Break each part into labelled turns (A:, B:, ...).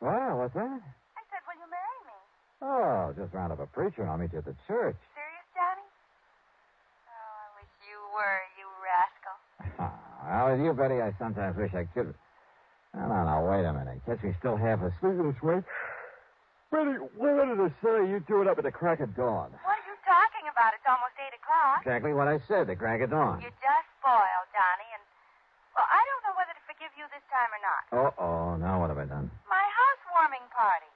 A: Well, what's that?
B: I said, will you marry me?
A: Oh, just round up a preacher and I'll meet you at the church.
B: Serious, Johnny? Oh, I wish you were, you rascal.
A: Well, with you, Betty, I sometimes wish I could. No, wait a minute. Catch me still half asleep this way. Betty, what did I say? You threw it up at the crack of dawn.
B: What are you talking about? It's almost 8 o'clock.
A: Exactly what I said, the crack of dawn.
B: You just spoiled, Johnny, and... Well, I don't know whether to forgive you this time or not.
A: Uh-oh. Now what have I done?
B: My housewarming party.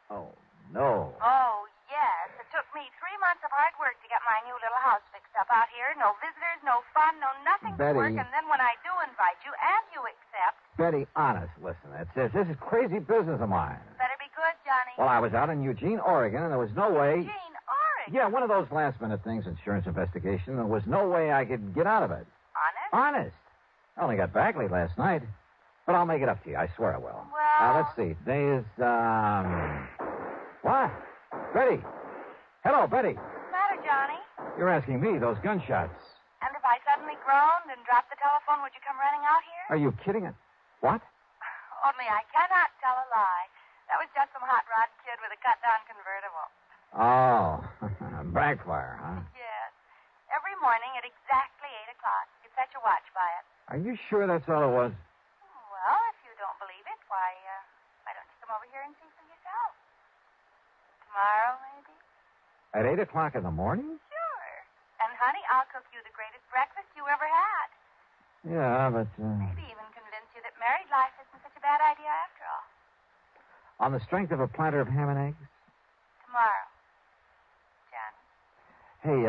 A: Oh, no.
B: Oh, yes. It took me 3 months of hard work to get my new little house fixed up out here. No visitors, no fun, no nothing
A: Betty.
B: to work. And then when I do invite you, and you accept...
A: Betty, honest, listen. This is crazy business of mine.
B: Better be good, Johnny.
A: Well, I was out in Eugene, Oregon, and there was no way...
B: Eugene, Oregon?
A: Yeah, one of those last-minute things, insurance investigation. There was no way I could get out of it.
B: Honest?
A: Honest. I only got back late last night. But I'll make it up to you. I swear I will.
B: Well...
A: Let's see. Today is, What? Betty. Hello, Betty.
B: What's the matter, Johnny?
A: You're asking me, those gunshots.
B: And if I suddenly groaned and dropped the telephone, would you come running out here?
A: Are you kidding? What?
B: Only I cannot tell a lie. That was just some hot rod kid with a cut-down convertible.
A: Oh, Backfire, huh?
B: Yes. Every morning at exactly 8 o'clock. You set your watch by it.
A: Are you sure that's all it was?
B: Well, if you don't believe it, why don't you come over here and see for yourself? Tomorrow, maybe?
A: At 8 o'clock in the morning?
B: Sure. And, honey, I'll cook you the greatest breakfast you ever had.
A: Yeah, but...
B: Maybe even convince you that married life isn't such a bad idea after all.
A: On the strength of a platter of ham and eggs?
B: Tomorrow. Johnny.
A: Hey,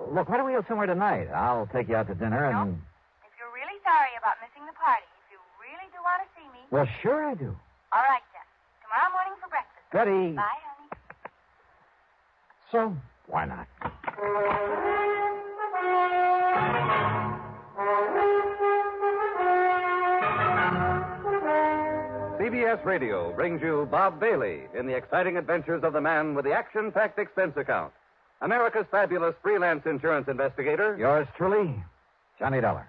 A: look, why don't we go somewhere tonight? I'll take you out to dinner and...
B: Nope. If you're really sorry about missing the party, if you really do want to see me...
A: Well, sure I do.
B: All right, then. Tomorrow morning for breakfast.
A: Betty.
B: Bye, honey.
A: So, why not?
C: CBS Radio brings you Bob Bailey in the exciting adventures of the man with the action-packed expense account. America's fabulous freelance insurance investigator.
A: Yours truly, Johnny Dollar.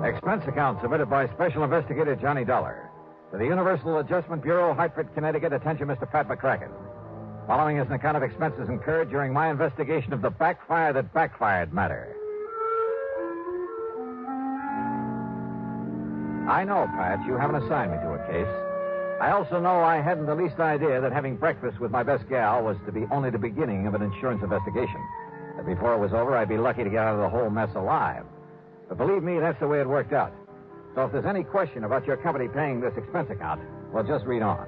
A: Expense account submitted by Special Investigator Johnny Dollar. To the Universal Adjustment Bureau, Hartford, Connecticut. Attention, Mr. Pat McCracken. Following is an account of expenses incurred during my investigation of the Backfire that Backfired matter. I know, Pat, you haven't assigned me to a case. I also know I hadn't the least idea that having breakfast with my best gal was to be only the beginning of an insurance investigation. That before it was over, I'd be lucky to get out of the whole mess alive. But believe me, that's the way it worked out. So if there's any question about your company paying this expense account, well, just read on.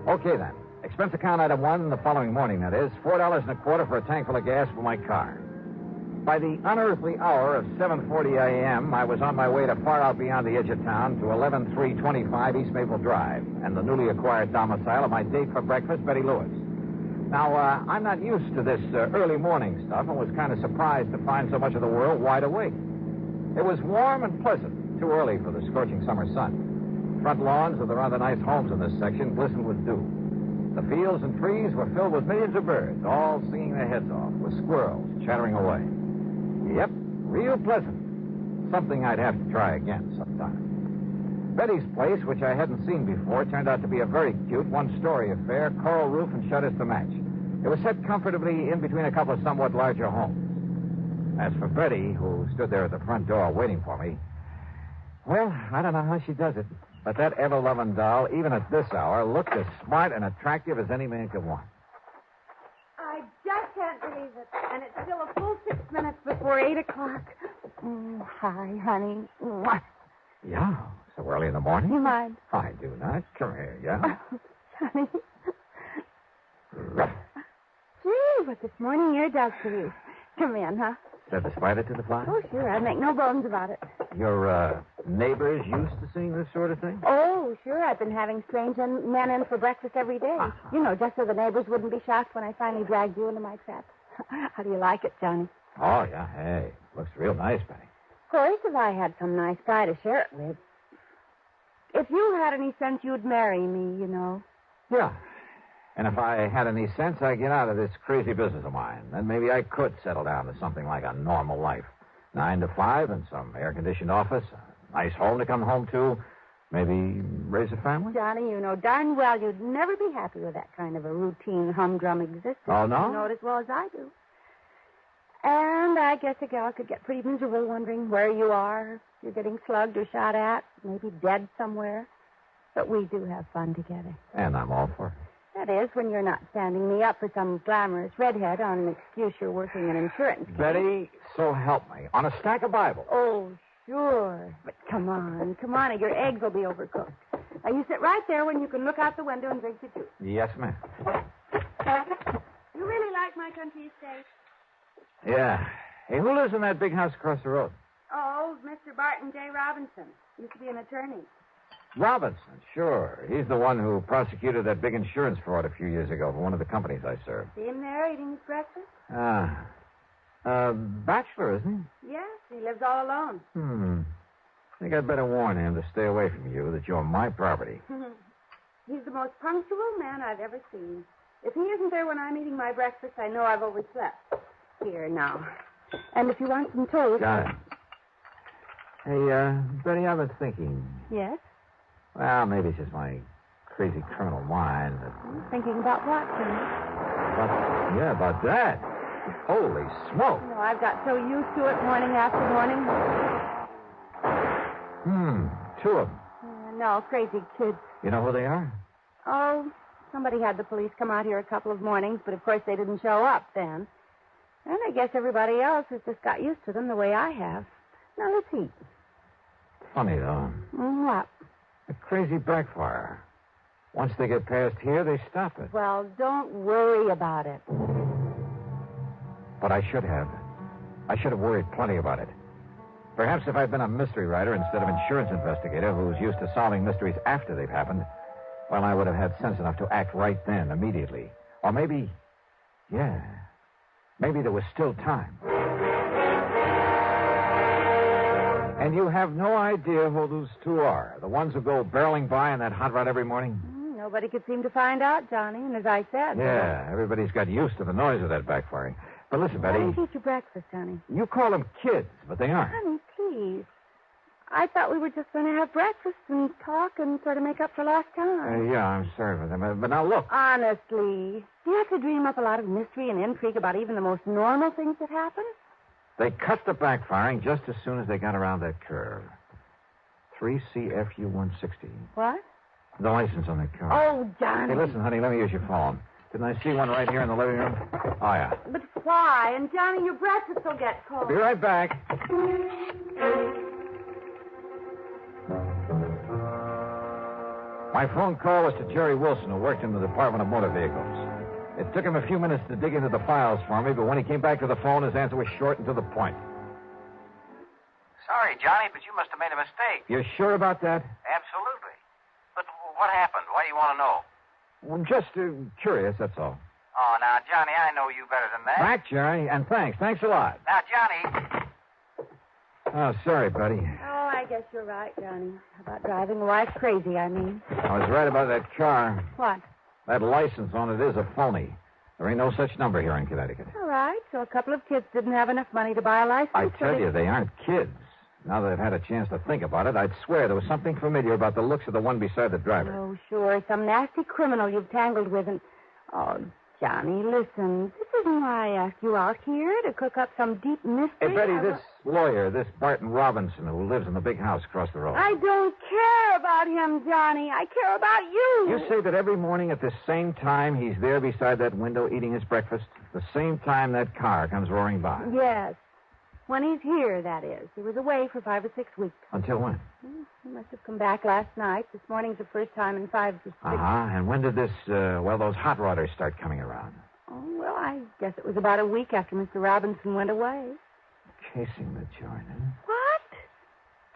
A: Okay, then. Expense account item 1 the following morning, that is, $4.25 for a tank full of gas for my car. By the unearthly hour of 7:40 a.m., I was on my way to far out beyond the edge of town to 11325 East Maple Drive and the newly acquired domicile of my date for breakfast, Betty Lewis. Now, I'm not used to this early morning stuff and was kind of surprised to find so much of the world wide awake. It was warm and pleasant. Too early for the scorching summer sun. Front lawns of the rather nice homes in this section glistened with dew. The fields and trees were filled with millions of birds, all singing their heads off, with squirrels chattering away. Yep, real pleasant. Something I'd have to try again sometime. Betty's place, which I hadn't seen before, turned out to be a very cute one-story affair, coral roof and shutters to match. It was set comfortably in between a couple of somewhat larger homes. As for Betty, who stood there at the front door waiting for me, well, I don't know how she does it, but that ever-loving doll, even at this hour, looked as smart and attractive as any man could want.
D: I just can't believe it. And it's still a full 6 minutes before 8 o'clock. Hi, honey. Mwah.
A: Yeah, so early in the morning?
D: You mind?
A: I do not. Come here, yeah?
D: Honey. Gee, but this morning air does for you. Come in, huh?
A: Said the spider to the fly?
D: Oh, sure. I'd make no bones about it.
A: Your neighbors used to seeing this sort of thing?
D: Oh, sure. I've been having strange men in for breakfast every day.
A: Uh-huh.
D: You know, just so the neighbors wouldn't be shocked when I finally dragged you into my trap. How do you like it, Johnny?
A: Oh, yeah. Hey, looks real nice, Betty.
D: Of course, if I had some nice guy to share it with. If you had any sense, you'd marry me, you know.
A: Yeah. And if I had any sense, I'd get out of this crazy business of mine. Then maybe I could settle down to something like a normal life. 9 to 5 in some air-conditioned office, a nice home to come home to, maybe raise a family.
D: Johnny, you know darn well you'd never be happy with that kind of a routine, humdrum existence.
A: Oh, no?
D: You know it as well as I do. And I guess a gal could get pretty miserable wondering where you are, if you're getting slugged or shot at, maybe dead somewhere. But we do have fun together.
A: And I'm all for it.
D: That is, when you're not standing me up for some glamorous redhead on an excuse you're working an insurance case.
A: Betty, so help me. On a stack of Bibles.
D: Oh, sure. But come on, or your eggs will be overcooked. Now, you sit right there when you can look out the window and drink your juice.
A: Yes, ma'am.
D: You really like my country estate?
A: Yeah. Hey, who lives in that big house across the road?
D: Oh, Mr. Barton J. Robinson. Used to be an attorney.
A: Robinson, sure. He's the one who prosecuted that big insurance fraud a few years ago for one of the companies I served.
D: See him there eating his breakfast?
A: Bachelor, isn't
D: Yes, he lives all alone.
A: I think I'd better warn him to stay away from you, that you're my property.
D: He's the most punctual man I've ever seen. If he isn't there when I'm eating my breakfast, I know I've overslept. Here, now. And if you want some toast...
A: Got it. Hey, Betty, I've been thinking.
D: Yes?
A: Well, maybe it's just my crazy criminal mind.
D: Thinking about what, Jimmy?
A: About that. Holy smoke.
D: No, I've got so used to it morning after morning.
A: 2 of them.
D: No, crazy kids.
A: You know who they are?
D: Oh, somebody had the police come out here a couple of mornings, but of course they didn't show up then. And I guess everybody else has just got used to them the way I have. Now, let's eat.
A: Funny, though.
D: What?
A: A crazy backfire. Once they get past here, they stop it.
D: Well, don't worry about it.
A: But I should have. I should have worried plenty about it. Perhaps if I'd been a mystery writer instead of insurance investigator who's used to solving mysteries after they've happened, well, I would have had sense enough to act right then, immediately. Or maybe, maybe there was still time. And you have no idea who those 2 are. The ones who go barreling by in that hot rod every morning?
D: Nobody could seem to find out, Johnny. And as I said...
A: Yeah, everybody's got used to the noise of that backfiring. But listen, Betty...
D: Why don't you eat your breakfast, honey?
A: You call them kids, but they aren't.
D: Honey, please. I thought we were just going to have breakfast and talk and sort of make up for lost time.
A: Yeah, I'm sorry for them. But now look.
D: Honestly, do you have to dream up a lot of mystery and intrigue about even the most normal things that happen?
A: They cut the backfiring just as soon as they got around that curve. 3CFU 160.
D: What?
A: The license on that car.
D: Oh, Johnny.
A: Hey, listen, honey, let me use your phone. Didn't I see one right here in the living room? Oh, yeah.
D: But why? And, Johnny, your breakfast will get cold.
A: Be right back. My phone call was to Jerry Wilson, who worked in the Department of Motor Vehicles. It took him a few minutes to dig into the files for me, but when he came back to the phone, his answer was short and to the point.
E: Sorry, Johnny, but you must have made a mistake.
A: You're sure about that?
E: Absolutely. But what happened? Why do you want to know?
A: Well, just curious, that's all.
E: Oh, now, Johnny, I know you better than that.
A: Back, Jerry, and thanks. Thanks a lot.
E: Now, Johnny...
A: Oh, sorry, buddy.
D: Oh, I guess you're right, Johnny. About driving a wife crazy, I mean.
A: I was right about that car.
D: What?
A: That license on it is a phony. There ain't no such number here in Connecticut.
D: All right. So a couple of kids didn't have enough money to buy a license.
A: I tell you, they aren't kids. Now that I've had a chance to think about it, I'd swear there was something familiar about the looks of the one beside the driver.
D: Oh, sure. Some nasty criminal you've tangled with and... Oh, Johnny, listen. This isn't why I asked you out here, to cook up some deep mystery.
A: Hey, Betty, this lawyer, this Barton Robinson, who lives in the big house across the road.
D: I don't care about him, Johnny. I care about you.
A: You say that every morning at the same time he's there beside that window eating his breakfast? The same time that car comes roaring by?
D: Yes. When he's here, that is. He was away for 5 or 6 weeks.
A: Until when?
D: He must have come back last night. This morning's the first time in 5 or 6.
A: And when did those hot rodders start coming around?
D: Oh, well, I guess it was about a week after Mr. Robinson went away.
A: Casing the joint, huh?
D: What?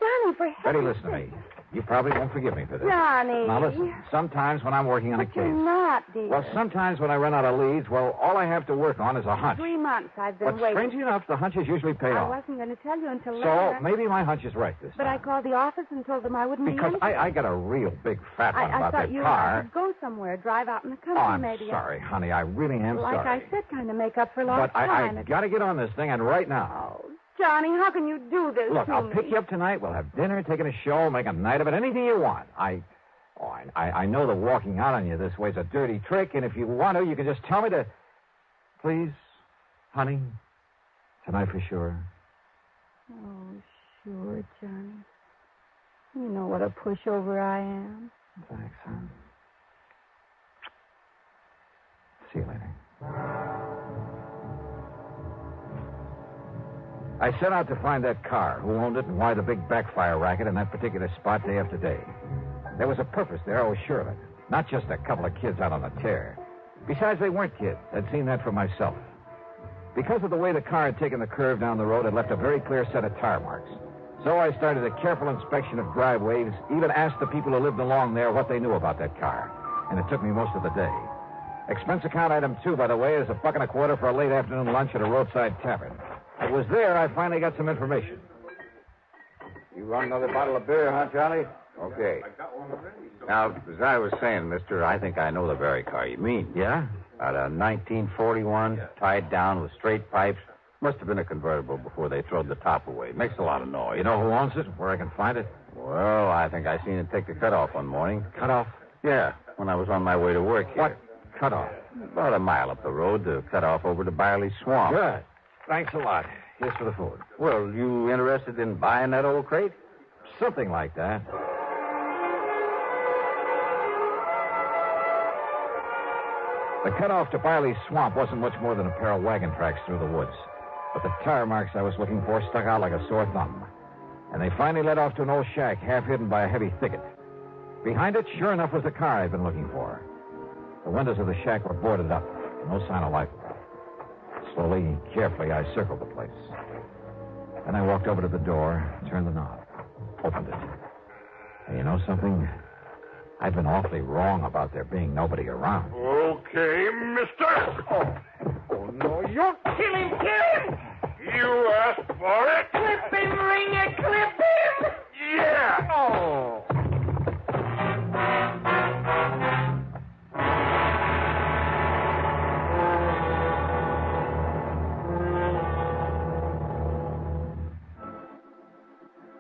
D: Johnny, for heaven's
A: Betty, listen to
D: sake.
A: me. You probably won't forgive me for this.
D: Johnny.
A: Now, listen. Sometimes when I'm working on a
D: But
A: case...
D: you're not, dear.
A: Well, sometimes when I run out of leads, well, all I have to work on is a hunch.
D: 3 months I've been
A: But
D: waiting.
A: strangely enough, the hunches usually pay
D: I
A: off.
D: wasn't going to tell you until
A: So
D: later.
A: maybe my hunch is right this
D: But I
A: time.
D: called the office and told them I wouldn't
A: Because
D: be
A: I got a real big fat one
D: I
A: about
D: thought
A: that
D: you
A: car.
D: could go somewhere, drive out in the country,
A: Oh, I'm
D: maybe.
A: sorry, honey. I really am
D: Like
A: sorry.
D: I said, kind of make up for lost
A: But
D: time.
A: I got to get on this thing, and right now.
D: Oh, Johnny, how can you do this
A: Look,
D: to
A: I'll
D: me?
A: pick you up tonight. We'll have dinner, taking a show, make a night of it, anything you want. I know that walking out on you this way is a dirty trick, and if you want to, you can just tell me to... Please, honey, tonight for sure.
D: Oh, sure, Johnny. You know what a pushover I am.
A: Thanks, hon. See you later. I set out to find that car, who owned it, and why the big backfire racket in that particular spot day after day. There was a purpose there, I was sure of it. Not just a couple of kids out on the tear. Besides, they weren't kids. I'd seen that for myself. Because of the way the car had taken the curve down the road, it left a very clear set of tire marks. So I started a careful inspection of driveways, even asked the people who lived along there what they knew about that car. And it took me most of the day. Expense account item 2, by the way, is $1.25 for a late afternoon lunch at a roadside tavern. It was there I finally got some information.
F: You want another bottle of beer, huh, Charlie? Okay. Now, as I was saying, mister, I think I know the very car you mean.
A: Yeah?
F: About a 1941, tied down with straight pipes. Must have been a convertible before they throwed the top away. Makes a lot of noise.
A: You know who owns it? Where I can find it?
F: Well, I think I seen it take the cutoff one morning.
A: Cut off?
F: Yeah, when I was on my way to work here.
A: What cut off?
F: About a mile up the road to cut off over to Byerly Swamp.
A: Good. Thanks a lot. Here's for the food.
F: Well, you interested in buying that old crate?
A: Something like that. The cutoff to Byerly Swamp wasn't much more than a pair of wagon tracks through the woods. But the tire marks I was looking for stuck out like a sore thumb. And they finally led off to an old shack half hidden by a heavy thicket. Behind it, sure enough, was the car I'd been looking for. The windows of the shack were boarded up. No sign of life. Slowly, carefully, I circled the place. Then I walked over to the door, turned the knob, opened it. And you know something? I'd been awfully wrong about there being nobody around.
G: Okay, mister. Oh, no, you kill him. You asked for it. Clip him, Ringer, clip him. Yeah. Oh.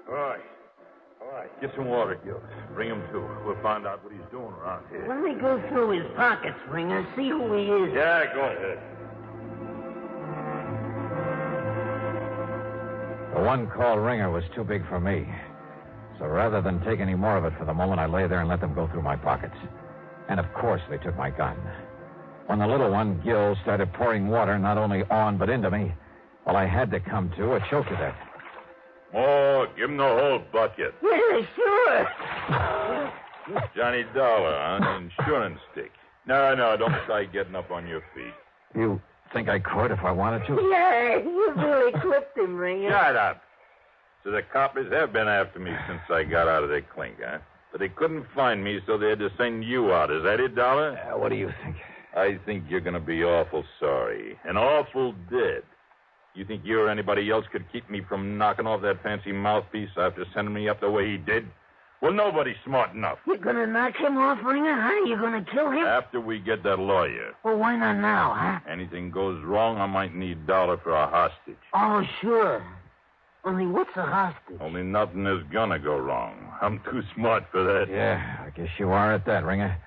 H: All right. Get some water, Gills. Bring him to. We'll find out what he's doing around here.
I: Let me go through his pockets, Ringer, see who he is.
H: Yeah, go ahead.
A: The one called Ringer was too big for me. So rather than take any more of it for the moment, I lay there and let them go through my pockets. And of course, they took my gun. When the little one, Gil, started pouring water not only on but into me, well, I had to come to. It choked to death.
H: Oh, give him the whole bucket.
I: Yeah, sure.
H: Johnny Dollar, huh? Insurance stick. No, don't try getting up on your feet.
A: You think I could if I wanted to?
I: Yeah, you really clipped him, Ringer.
H: Shut up. So the coppers have been after me since I got out of their clink, huh? But they couldn't find me, so they had to send you out. Is that it, Dollar?
A: What do you think?
H: I think you're going to be awful sorry. And awful dead. You think you or anybody else could keep me from knocking off that fancy mouthpiece after sending me up the way he did? Well, nobody's smart enough.
I: You're gonna knock him off, Ringer, huh? You're gonna kill him?
H: After we get that lawyer.
I: Well, why not now, huh?
H: Anything goes wrong, I might need Dollar for a hostage.
I: Oh, sure. Only what's a hostage?
H: Only nothing is gonna go wrong. I'm too smart for that.
A: Yeah, I guess you are at that, Ringer.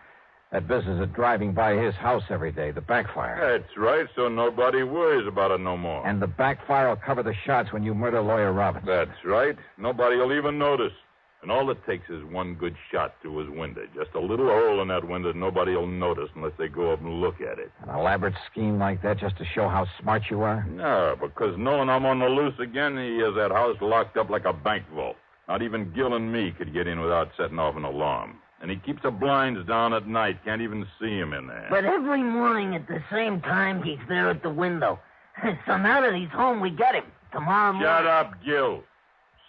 A: That business of driving by his house every day, the Backfire.
H: That's right, so nobody worries about it no more.
A: And the Backfire will cover the shots when you murder Lawyer Robbins.
H: That's right. Nobody will even notice. And all it takes is one good shot through his window. Just a little hole in that window nobody will notice unless they go up and look at it.
A: An elaborate scheme like that just to show how smart you are?
H: No, because knowing I'm on the loose again, he has that house locked up like a bank vault. Not even Gil and me could get in without setting off an alarm. And he keeps the blinds down at night. Can't even see him in there.
I: But every morning at the same time, he's there at the window. So now that he's home, we get him. Tomorrow morning.
H: Shut up, Gil.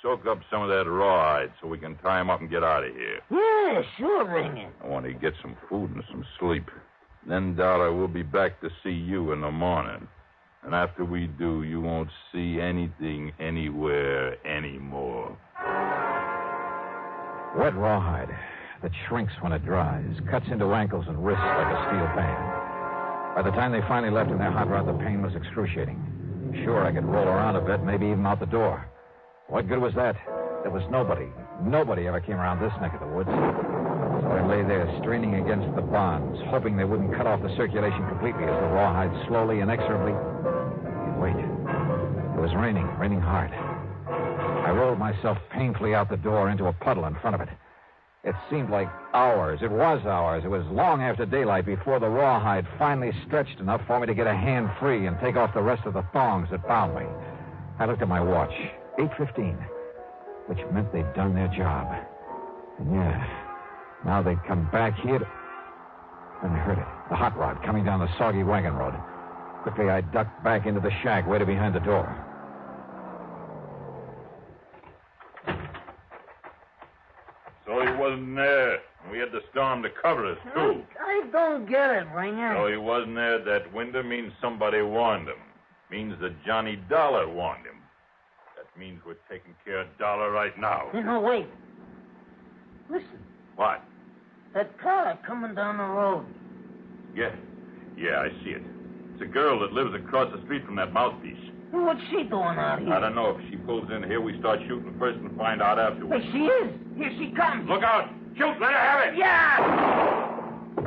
H: soak up some of that rawhide so we can tie him up and get out of here.
I: Yeah, sure, Ringer.
H: I want to get some food and some sleep. Then, Dollar, we'll be back to see you in the morning. And after we do, you won't see anything anywhere anymore.
A: Wet rawhide that shrinks when it dries, cuts into ankles and wrists like a steel pan. By the time they finally left in their hot rod, the pain was excruciating. Sure, I could roll around a bit, maybe even out the door. What good was that? There was nobody ever came around this neck of the woods. So I lay there straining against the bonds, hoping they wouldn't cut off the circulation completely as the rawhide slowly, inexorably... Wait. It was raining hard. I rolled myself painfully out the door into a puddle in front of it. It seemed like hours. It was hours. It was long after daylight before the rawhide finally stretched enough for me to get a hand free and take off the rest of the thongs that bound me. I looked at my watch. 8:15, which meant they'd done their job. And yeah, now they'd come back here and I heard it. The hot rod coming down the soggy wagon road. Quickly, I ducked back into the shack, waited behind the door.
H: So he wasn't there. We had the storm to cover us, too.
I: I don't get it, Ringer.
H: So he wasn't there at that window means somebody warned him. Means that Johnny Dollar warned him. That means we're taking care of Dollar right now.
I: No, wait. Listen,
H: What?
I: that car coming down the road.
H: Yeah, I see it. It's a girl that lives across the street from that mouthpiece.
I: What's she doing out here?
H: I don't know. If she pulls in here, we start shooting first and find out afterwards.
I: Hey, she is. Here she comes.
H: Look out! Shoot! Let her have it!
I: Yeah!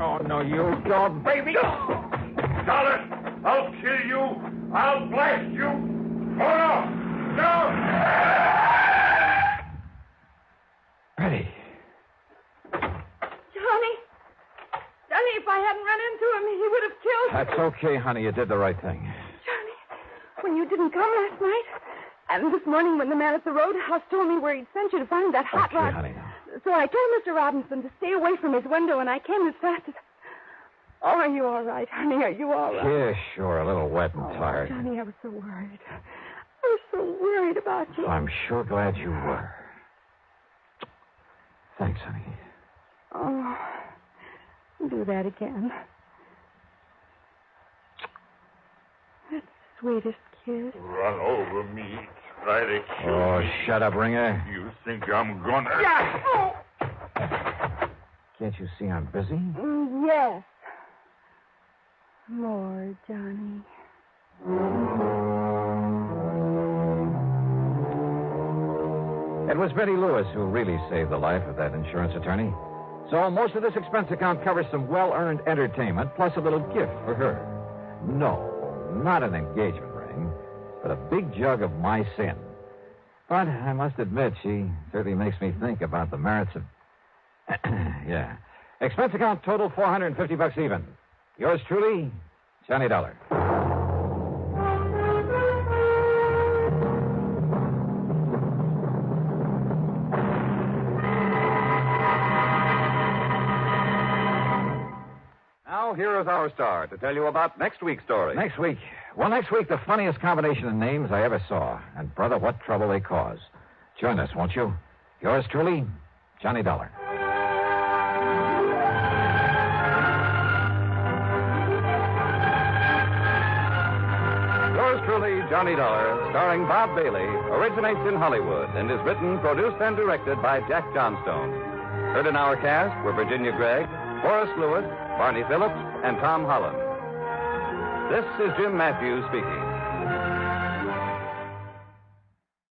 A: Oh, no, you don't, baby.
H: Dollar! I'll kill you! I'll blast you! Oh, no! No!
A: Betty.
D: Johnny, if I hadn't run into him, he would have killed me.
A: That's okay, honey. You did the right thing.
D: Johnny, when you didn't come last night, and this morning when the man at the roadhouse told me where he'd sent you to find that hot rod.
A: Honey, now.
D: So I told Mr. Robinson to stay away from his window, and I came as fast as... Oh, are you all right, honey? Are you all right?
A: Yeah, sure. A little wet and tired.
D: Johnny, I was so worried. I was so worried about you.
A: I'm sure glad you were. Thanks, honey.
D: Oh, do that again. That's the sweetest kiss.
H: Run over me. Try to kill
A: Oh,
H: me.
A: shut up, Ringer.
H: You think I'm gonna...
D: Yeah. Oh.
A: Can't you see I'm busy?
D: Yes. More, Johnny.
A: It was Betty Lewis who really saved the life of that insurance attorney. So most of this expense account covers some well-earned entertainment, plus a little gift for her. No, not an engagement ring, but a big jug of my sin. But I must admit, she certainly makes me think about the merits of... yeah. Expense account total $450 even. Yours truly, Johnny Dollar.
C: Now, here is our star to tell you about next week's story.
A: Next week, the funniest combination of names I ever saw. And, brother, what trouble they cause. Join us, won't you? Yours truly, Johnny Dollar.
C: Yours truly, Johnny Dollar, starring Bob Bailey, originates in Hollywood and is written, produced, and directed by Jack Johnstone. Heard in our cast were Virginia Gregg, Horace Lewis, Barney Phillips, and Tom Holland. This is Jim Matthews speaking.